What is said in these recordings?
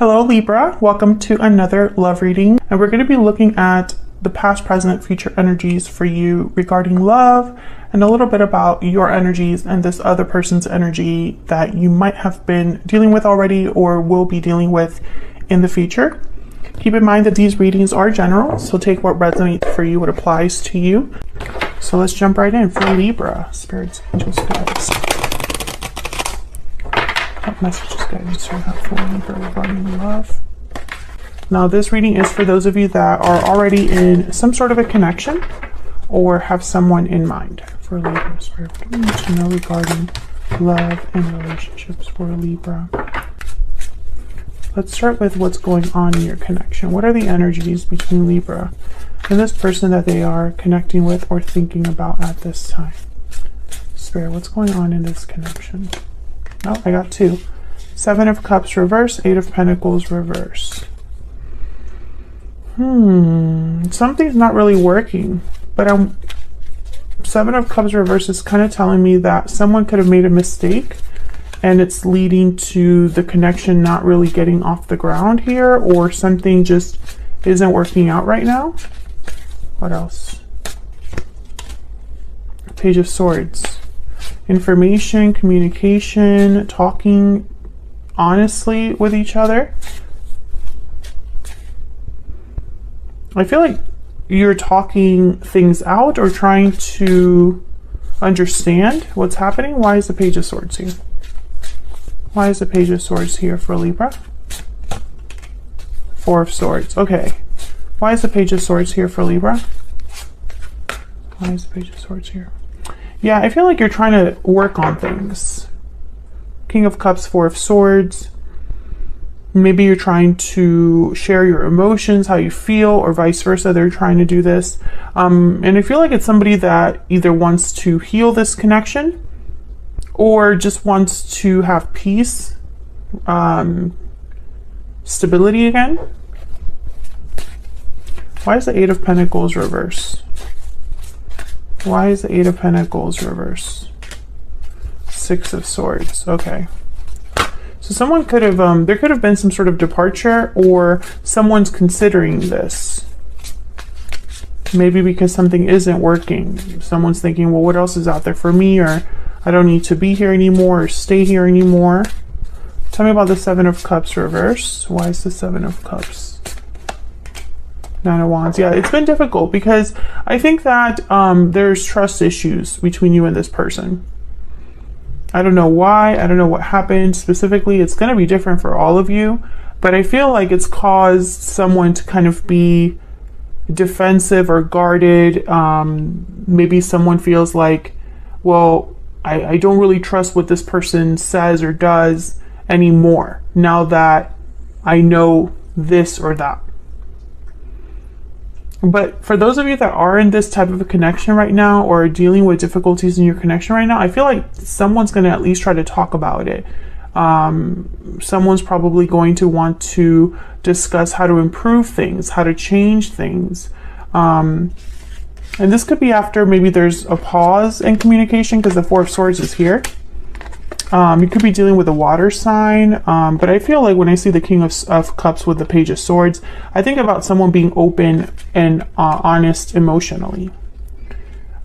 Hello Libra, welcome to another love reading, and we're going to be looking at the past, present, future energies for you regarding love and a little bit about your energies and this other person's energy that you might have been dealing with already or will be dealing with in the future. Keep in mind that these readings are general, so take what resonates for you, what applies to you. So let's jump right in for Libra. Spirits, angels, guides. What messages, guidance do you have for Libra regarding love? Now, this reading is for those of you that are already in some sort of a connection or have someone in mind. For Libra, Spirit, what do we need to know regarding love and relationships for Libra? Let's start with what's going on in your connection. What are the energies between Libra and this person that they are connecting with or thinking about at this time? Spirit, what's going on in this connection? Oh, I got two. 7 of Cups reverse, 8 of Pentacles reverse. Something's not really working, but 7 of Cups reverse is kind of telling me that someone could have made a mistake and it's leading to the connection not really getting off the ground here, or something just isn't working out right now. What else? Page of Swords. Information, communication, talking honestly with each other. I feel like you're talking things out or trying to understand what's happening. Why is the Page of Swords here? Why is the Page of Swords here for Libra? 4 of Swords. Okay. Why is the Page of Swords here for Libra? Why is the Page of Swords here? Yeah, I feel like you're trying to work on things. King of Cups, 4 of Swords. Maybe you're trying to share your emotions, how you feel, or vice versa. They're trying to do this. And I feel like it's somebody that either wants to heal this connection or just wants to have peace, stability again. Why is the 8 of Pentacles reverse? Why is the 8 of Pentacles reverse? 6 of Swords. Okay. So someone could have, there could have been some sort of departure, or someone's considering this. Maybe because something isn't working. Someone's thinking, well, what else is out there for me? Or I don't need to be here anymore or stay here anymore. Tell me about the 7 of Cups reverse. Why is the 7 of Cups? 9 of Wands. Yeah, it's been difficult because I think that there's trust issues between you and this person. I don't know why. I don't know what happened specifically. It's going to be different for all of you, but I feel like it's caused someone to kind of be defensive or guarded. Maybe someone feels like, well, I don't really trust what this person says or does anymore now that I know this or that. But for those of you that are in this type of a connection right now or dealing with difficulties in your connection right now, I feel like someone's going to at least try to talk about it. Someone's probably going to want to discuss how to improve things, how to change things. And this could be after maybe there's a pause in communication because the 4 of Swords is here. You could be dealing with a water sign, but I feel like when I see the King of Cups with the Page of Swords, I think about someone being open and honest emotionally.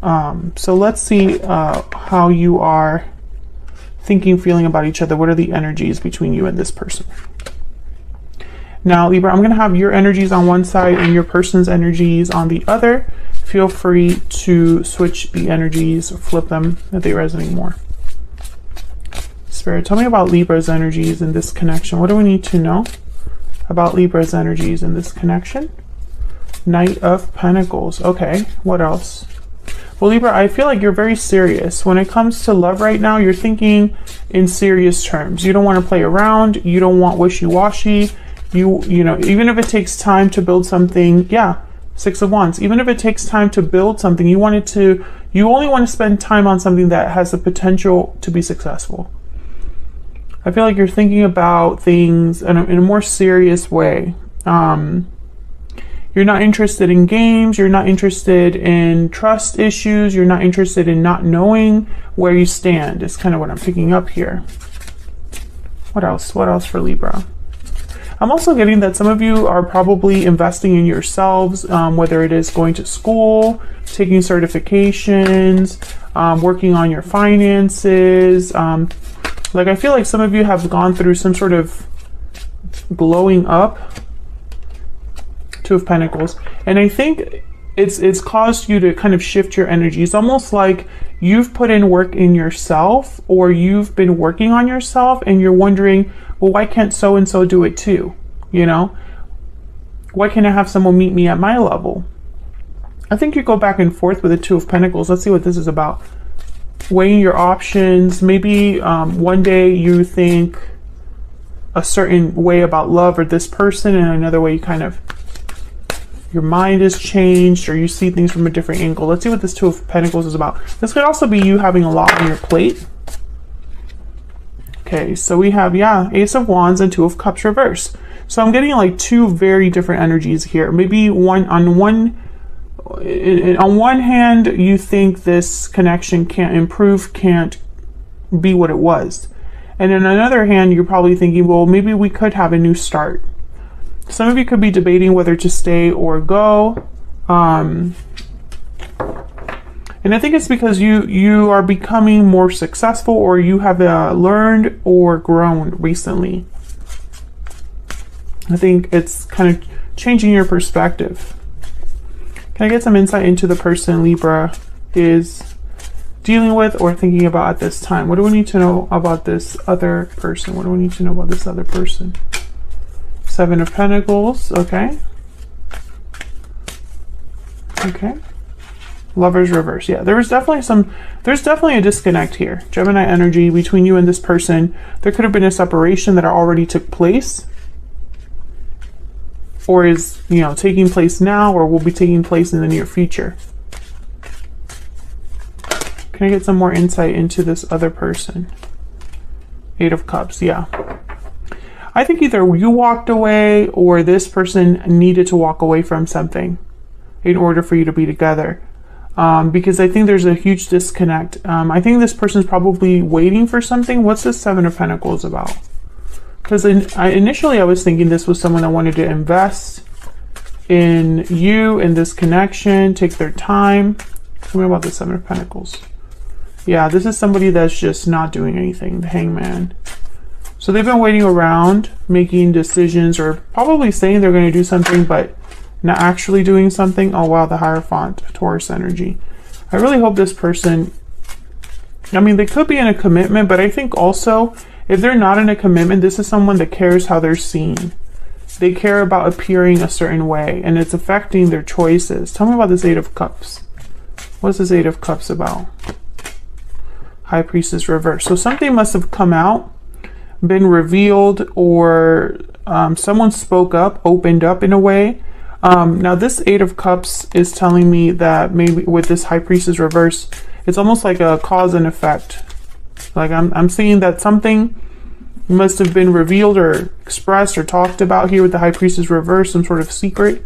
So let's see how you are thinking, feeling about each other. What are the energies between you and this person? Now, Libra, I'm going to have your energies on one side and your person's energies on the other. Feel free to switch the energies or flip them if they resonate more. Spirit, tell me about Libra's energies in this connection. What do we need to know about Libra's energies in this connection? Knight of Pentacles. Okay, what else? Well, Libra, I feel like you're very serious. When it comes to love right now, you're thinking in serious terms. You don't want to play around. You don't want wishy-washy. You know, even if it takes time to build something, yeah, 6 of Wands. Even if it takes time to build something, you only want to spend time on something that has the potential to be successful. I feel like you're thinking about things in a more serious way. You're not interested in games. You're not interested in trust issues. You're not interested in not knowing where you stand. Is kind of what I'm picking up here. What else? What else for Libra? I'm also getting that some of you are probably investing in yourselves, whether it is going to school, taking certifications, working on your finances. Like I feel like some of you have gone through some sort of glowing up. Two of Pentacles. And I think it's caused you to kind of shift your energy. It's almost like you've put in work in yourself, or you've been working on yourself and you're wondering, well, why can't so-and-so do it too? You know, why can't I have someone meet me at my level? I think you go back and forth with the Two of Pentacles. Let's see what this is about. Weighing your options. Maybe one day you think a certain way about love or this person, and another way you kind of, your mind is changed, or you see things from a different angle. Let's see what this Two of Pentacles is about. This could also be you having a lot on your plate. Okay, so we have, yeah, Ace of Wands and Two of Cups reverse. So I'm getting like two very different energies here. Maybe on one hand, you think this connection can't improve, can't be what it was. And on another hand, you're probably thinking, well, maybe we could have a new start. Some of you could be debating whether to stay or go. And I think it's because you are becoming more successful, or you have learned or grown recently. I think it's kind of changing your perspective. Can I get some insight into the person Libra is dealing with or thinking about at this time? What do we need to know about this other person? What do we need to know about this other person? Seven of Pentacles, okay. Okay. Lovers reverse. Yeah, there's definitely a disconnect here. Gemini energy between you and this person. There could have been a separation that already took place, or is, you know, taking place now, or will be taking place in the near future. Can I get some more insight into this other person? Eight of Cups, yeah. I think either you walked away, or this person needed to walk away from something in order for you to be together. Because I think there's a huge disconnect. I think this person's probably waiting for something. What's this Seven of Pentacles about? Because initially I was thinking this was someone that wanted to invest in you, in this connection, take their time. Tell me about the Seven of Pentacles. Yeah, this is somebody that's just not doing anything, the Hangman. So they've been waiting around, making decisions, or probably saying they're going to do something, but not actually doing something. Oh wow, the Hierophant, Taurus energy. I really hope this person, I mean, they could be in a commitment, but I think also, if they're not in a commitment, this is someone that cares how they're seen. They care about appearing a certain way, and it's affecting their choices. Tell me about this Eight of Cups. What's this Eight of Cups about? High Priestess reverse. So something must have come out, been revealed, or someone spoke up, opened up in a way. Now this Eight of Cups is telling me that maybe with this High Priestess reverse, it's almost like a cause and effect. Like I'm seeing that something must have been revealed or expressed or talked about here with the High Priestess reverse. Some sort of secret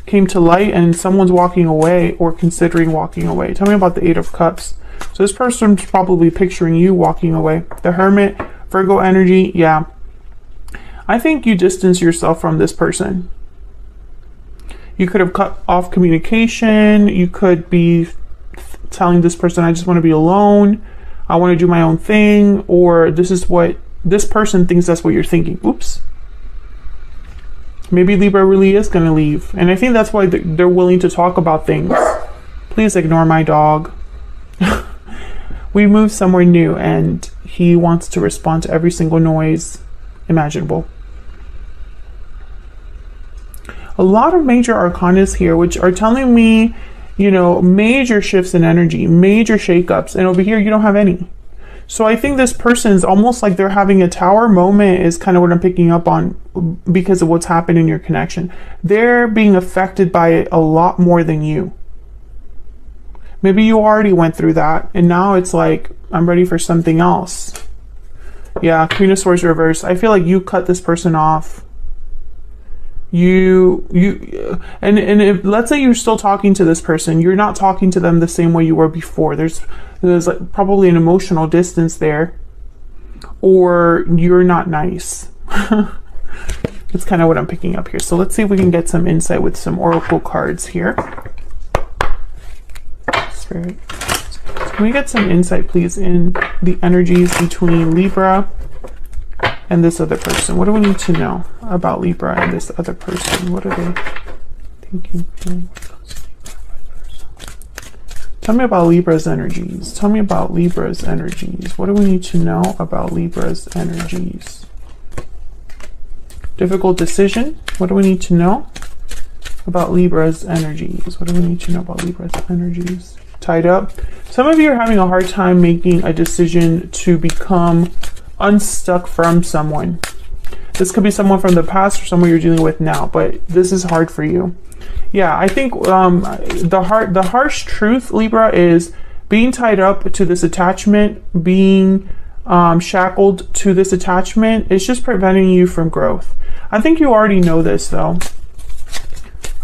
came to light, and someone's walking away or considering walking away. Tell me about the Eight of Cups. So this person's probably picturing you walking away. The Hermit, Virgo energy, yeah. I think you distance yourself from this person. You could have cut off communication. You could be telling this person, I just want to be alone. I want to do my own thing. Or this is what this person thinks that's what you're thinking. Oops. Maybe Libra really is going to leave. And I think that's why they're willing to talk about things. Please ignore my dog. We moved somewhere new and he wants to respond to every single noise imaginable. A lot of major arcanas here, which are telling me, you know, major shifts in energy, major shakeups, and over here you don't have any. So I think this person is almost like they're having a tower moment, is kind of what I'm picking up on, because of what's happened in your connection. They're being affected by it a lot more than you. Maybe you already went through that, and now it's like, I'm ready for something else. Yeah, Queen of Swords reverse. I feel like you cut this person off. And if, let's say you're still talking to this person, you're not talking to them the same way you were before. There's like probably an emotional distance there, or you're not nice. That's kind of what I'm picking up here. So let's see if we can get some insight with some oracle cards here. Spirit, can we get some insight, please, in the energies between Libra and this other person? What do we need to know about Libra and this other person? What are they thinking? Tell me about Libra's energies. Tell me about Libra's energies. What do we need to know about Libra's energies? Difficult decision. What do we need to know about Libra's energies? What do we need to know about Libra's energies? Tied up. Some of you are having a hard time making a decision to become unstuck from someone. This could be someone from the past or someone you're dealing with now, but this is hard for you. Yeah, I think the harsh truth, Libra, is being tied up to this attachment, being shackled to this attachment is just preventing you from growth. I think you already know this, though.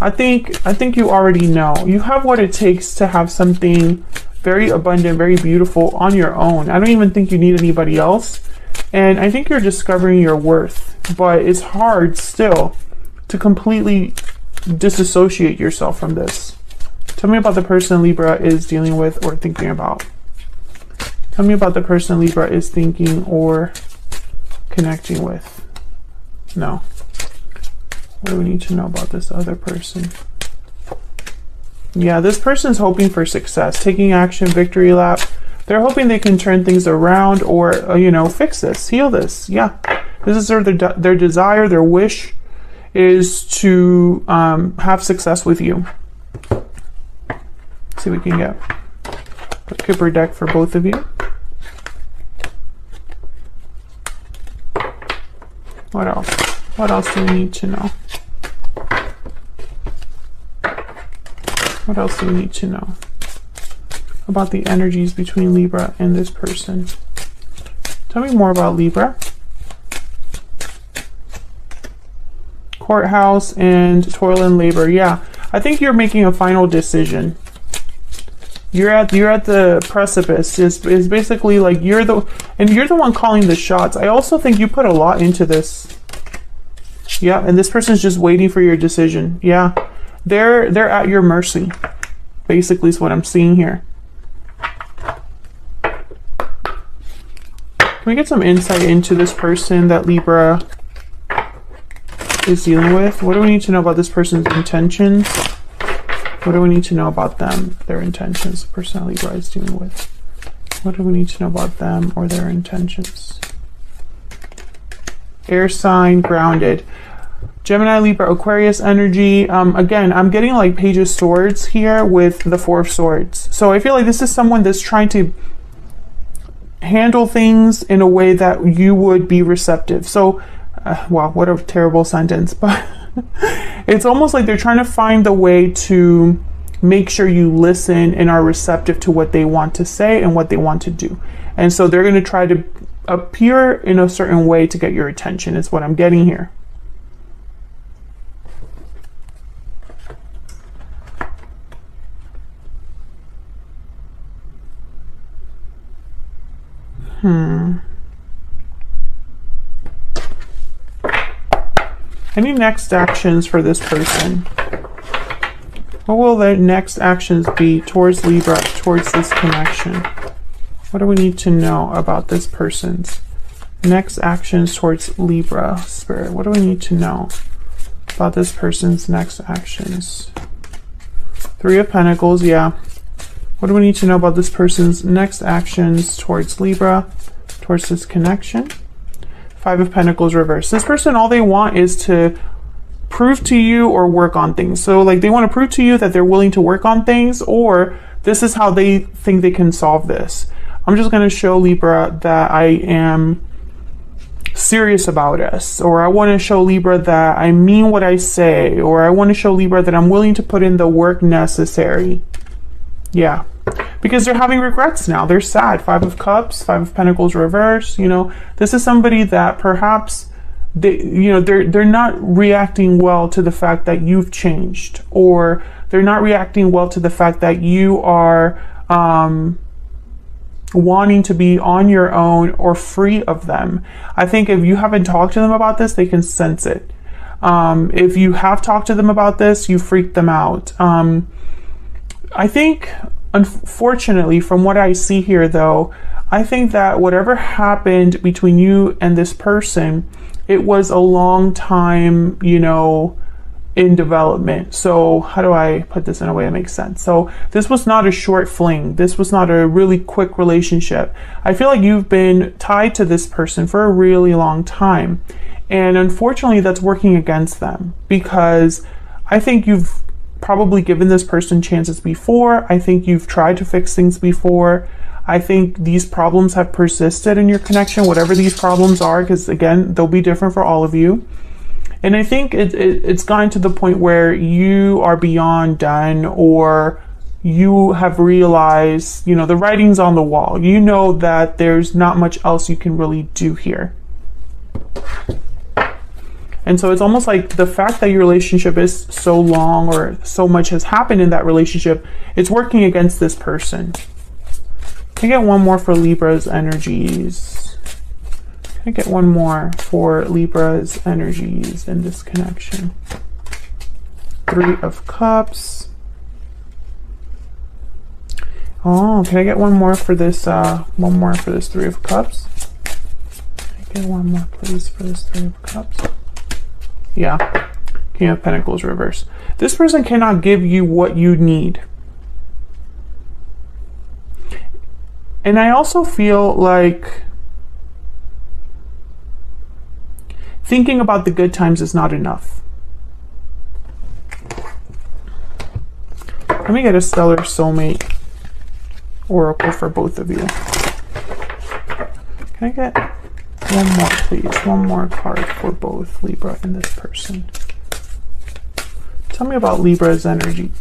I think you already know. You have what it takes to have something very abundant, very beautiful on your own. I don't even think you need anybody else. And I think you're discovering your worth, but it's hard still to completely disassociate yourself from this. Tell me about the person Libra is dealing with or thinking about. Tell me about the person Libra is thinking or connecting with. No. What do we need to know about this other person? Yeah, this person's hoping for success, taking action, victory lap. They're hoping they can turn things around or, you know, fix this, heal this. Yeah, this is their desire, their wish is to have success with you. Let's see what we can get. A Kipper deck for both of you. What else? What else do we need to know? What else do we need to know about the energies between Libra and this person? Tell me more about Libra. Courthouse and toil and labor. Yeah, I think you're making a final decision. You're at the precipice. Is basically like you're the one calling the shots. I also think you put a lot into this. Yeah, and this person's just waiting for your decision. Yeah, they're at your mercy. Basically, is what I'm seeing here. Can we get some insight into this person that Libra is dealing with? What do we need to know about this person's intentions? What do we need to know about them, their intentions, the person that Libra is dealing with? What do we need to know about them or their intentions? Air sign, grounded. Gemini, Libra, Aquarius energy. Again, I'm getting like Page of Swords here with the Four of Swords. So I feel like this is someone that's trying to handle things in a way that you would be receptive. So, wow, what a terrible sentence, but it's almost like they're trying to find the way to make sure you listen and are receptive to what they want to say and what they want to do. And so they're going to try to appear in a certain way to get your attention, is what I'm getting here. Any next actions for this person? What will their next actions be towards Libra, towards this connection? What do we need to know about this person's next actions towards Libra, Spirit? What do we need to know about this person's next actions? Three of Pentacles, yeah. What do we need to know about this person's next actions towards Libra, towards this connection? Five of Pentacles reversed. This person, all they want is to prove to you or work on things. So like they want to prove to you that they're willing to work on things, or this is how they think they can solve this. I'm just going to show Libra that I am serious about us, or I want to show Libra that I mean what I say, or I want to show Libra that I'm willing to put in the work necessary. Yeah, because they're having regrets now. They're sad. Five of Cups, Five of Pentacles reverse. You know, this is somebody that perhaps they're not reacting well to the fact that you've changed, or they're not reacting well to the fact that you are wanting to be on your own or free of them. I think if you haven't talked to them about this, they can sense it. If you have talked to them about this, you freaked them out. I think, unfortunately, from what I see here, though, I think that whatever happened between you and this person, it was a long time, you know, in development. So how do I put this in a way that makes sense? So this was not a short fling. This was not a really quick relationship. I feel like you've been tied to this person for a really long time. And unfortunately, that's working against them, because I think you've probably given this person chances before. I think you've tried to fix things before. I think these problems have persisted in your connection, whatever these problems are, because again, they'll be different for all of you. And I think it's gotten to the point where you are beyond done, or you have realized, you know, the writing's on the wall. You know that there's not much else you can really do here. And so it's almost like the fact that your relationship is so long, or so much has happened in that relationship, it's working against this person. Can I get one more for Libra's energies? Can I get one more for Libra's energies in this connection? 3 of Cups. Oh, can I get one more for this? 3 of Cups. Can I get one more, please, for this 3 of Cups? Yeah. King of Pentacles reverse. This person cannot give you what you need. And I also feel like thinking about the good times is not enough. Let me get a stellar soulmate oracle for both of you. Can I get one more, please? One more card for both Libra and this person. Tell me about Libra's energy.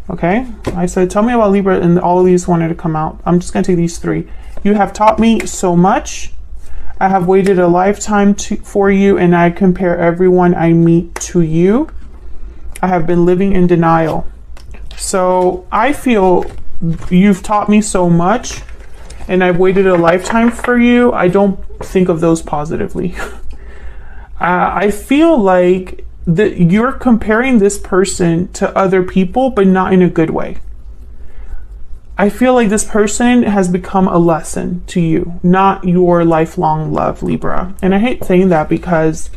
Okay, I said tell me about Libra, and all of these wanted to come out. I'm just going to take these 3. You have taught me so much. I have waited a lifetime for you, and I compare everyone I meet to you. I have been living in denial. So I feel you've taught me so much, and I've waited a lifetime for you. I don't think of those positively. I feel like that you're comparing this person to other people, but not in a good way. I feel like this person has become a lesson to you, not your lifelong love, Libra. And I hate saying that because,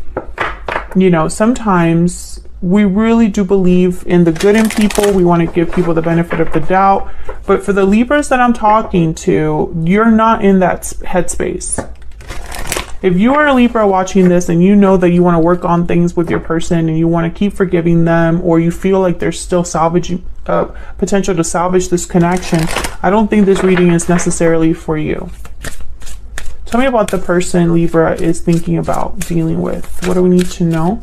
you know, sometimes we really do believe in the good in people. We want to give people the benefit of the doubt. But for the Libras that I'm talking to, you're not in that headspace. If you are a Libra watching this and you know that you want to work on things with your person and you want to keep forgiving them, or you feel like there's still potential to salvage this connection, I don't think this reading is necessarily for you. Tell me about the person Libra is thinking about dealing with. What do we need to know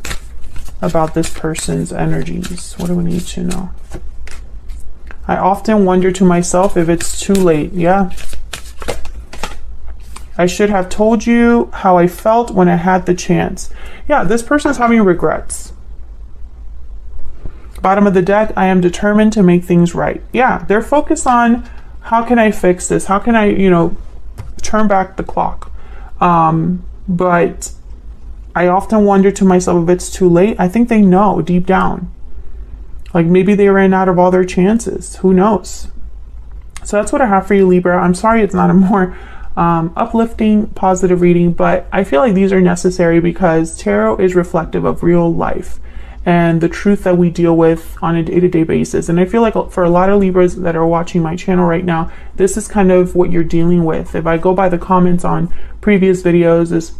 about this person's energies? What do we need to know? I often wonder to myself if it's too late. Yeah. I should have told you how I felt when I had the chance. Yeah, this person is having regrets. Bottom of the deck, I am determined to make things right. Yeah, they're focused on how can I fix this? How can I, you know, turn back the clock? But I often wonder to myself if it's too late. I think they know deep down. Like maybe they ran out of all their chances. Who knows? So that's what I have for you, Libra. I'm sorry it's not a more uplifting, positive reading, but I feel like these are necessary because tarot is reflective of real life and the truth that we deal with on a day-to-day basis. And I feel like for a lot of Libras that are watching my channel right now, this is kind of what you're dealing with. If I go by the comments on previous videos, this